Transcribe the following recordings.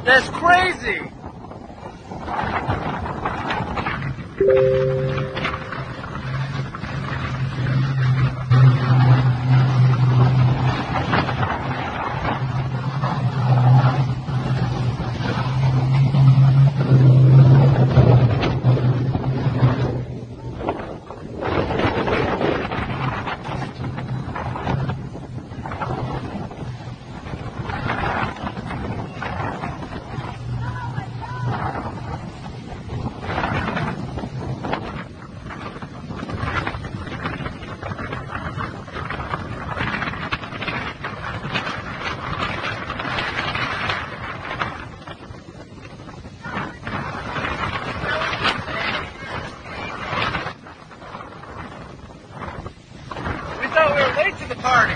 That's crazy! Late to the party.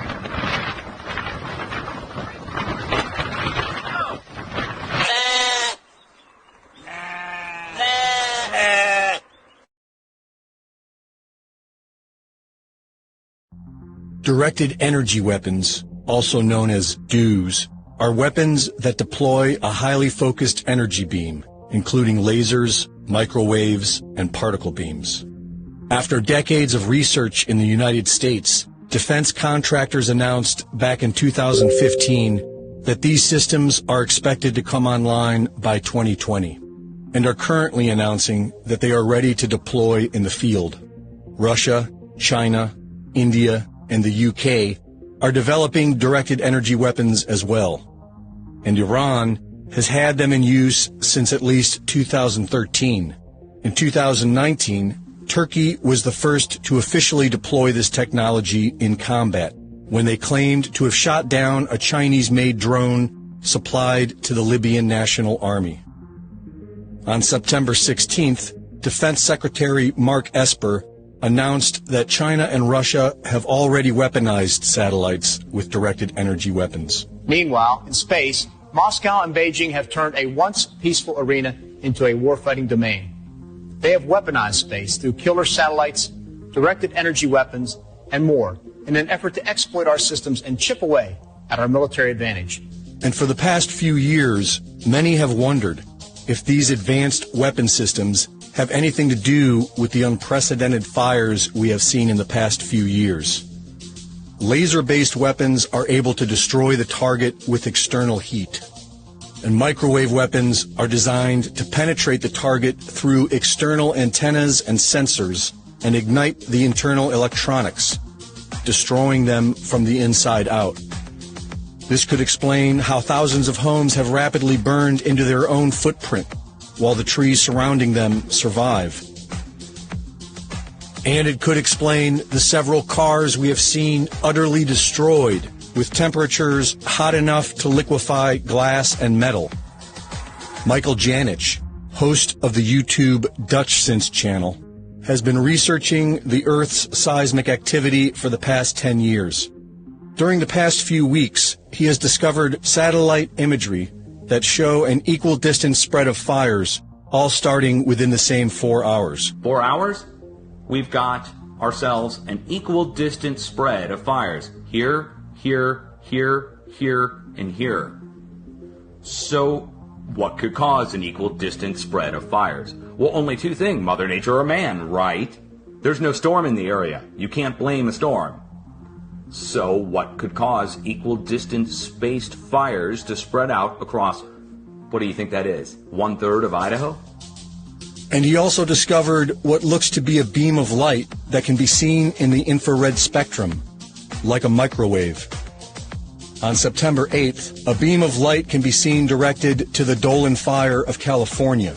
Directed energy weapons, also known as DEWs, are weapons that deploy a highly focused energy beam, including lasers, microwaves, and particle beams. After decades of research in the United States, defense contractors announced back in 2015 that these systems are expected to come online by 2020, and are currently announcing that they are ready to deploy in the field. Russia, China, India, and the UK are developing directed energy weapons as well, and Iran has had them in use since at least 2013. In 2019, Turkey was the first to officially deploy this technology in combat, when they claimed to have shot down a Chinese-made drone supplied to the Libyan National Army. On September 16th, Defense Secretary Mark Esper announced that China and Russia have already weaponized satellites with directed energy weapons. Meanwhile, in space, Moscow and Beijing have turned a once peaceful arena into a warfighting domain. They have weaponized space through killer satellites, directed energy weapons, and more in an effort to exploit our systems and chip away at our military advantage. And for the past few years, many have wondered if these advanced weapon systems have anything to do with the unprecedented fires we have seen in the past few years. Laser-based weapons are able to destroy the target with external heat, and microwave weapons are designed to penetrate the target through external antennas and sensors and ignite the internal electronics, destroying them from the inside out. This could explain how thousands of homes have rapidly burned into their own footprint, while the trees surrounding them survive. And it could explain the several cars we have seen utterly destroyed, with temperatures hot enough to liquefy glass and metal. Michael Janich, host of the YouTube DutchSense channel, has been researching the Earth's seismic activity for the past 10 years. During the past few weeks, he has discovered satellite imagery that show an equal distance spread of fires, all starting within the same 4 hours. 4 hours? We've got ourselves an equal distance spread of fires. Here, here, here, here, and here. So, what could cause an equal distance spread of fires? Well, only two things, Mother Nature or man, right? There's no storm in the area. You can't blame a storm. So, what could cause equal distance spaced fires to spread out across, what do you think that is, 1/3 of Idaho? And he also discovered what looks to be a beam of light that can be seen in the infrared spectrum, like a microwave. On September 8th, a beam of light can be seen directed to the Dolan Fire of California.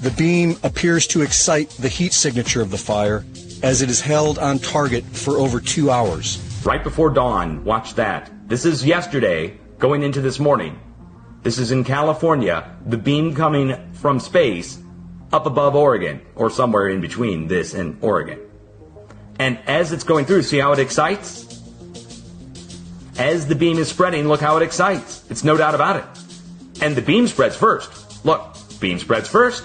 The beam appears to excite the heat signature of the fire as it is held on target for over 2 hours. Right before dawn, watch that. This is yesterday, going into this morning. This is in California, the beam coming from space up above Oregon, or somewhere in between this and Oregon. And as it's going through, see how it excites? As the beam is spreading, look how it excites. It's no doubt about it. And the beam spreads first. Look, beam spreads first.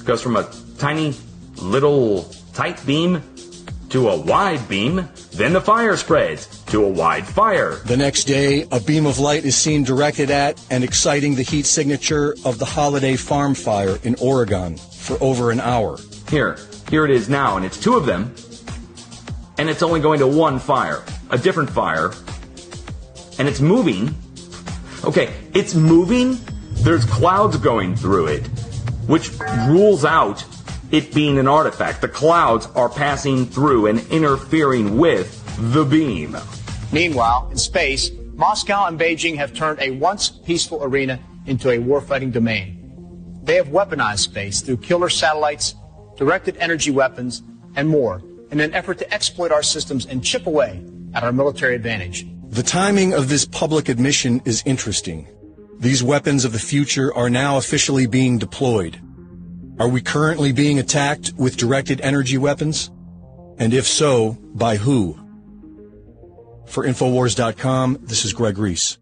Goes from a tiny, little, tight beam to a wide beam. Then the fire spreads. to a wide fire. The next day, a beam of light is seen directed at and exciting the heat signature of the Holiday Farm fire in Oregon for over an hour. Here it is now, and it's two of them, and it's only going to one fire, a different fire, and it's moving. Okay, it's moving. There's clouds going through it, which rules out it being an artifact. The clouds are passing through and interfering with the beam. Meanwhile, in space, Moscow and Beijing have turned a once peaceful arena into a warfighting domain. They have weaponized space through killer satellites, directed energy weapons, and more in an effort to exploit our systems and chip away at our military advantage. The timing of this public admission is interesting. These weapons of the future are now officially being deployed. Are we currently being attacked with directed energy weapons? And if so, by who? For Infowars.com, this is Greg Reese.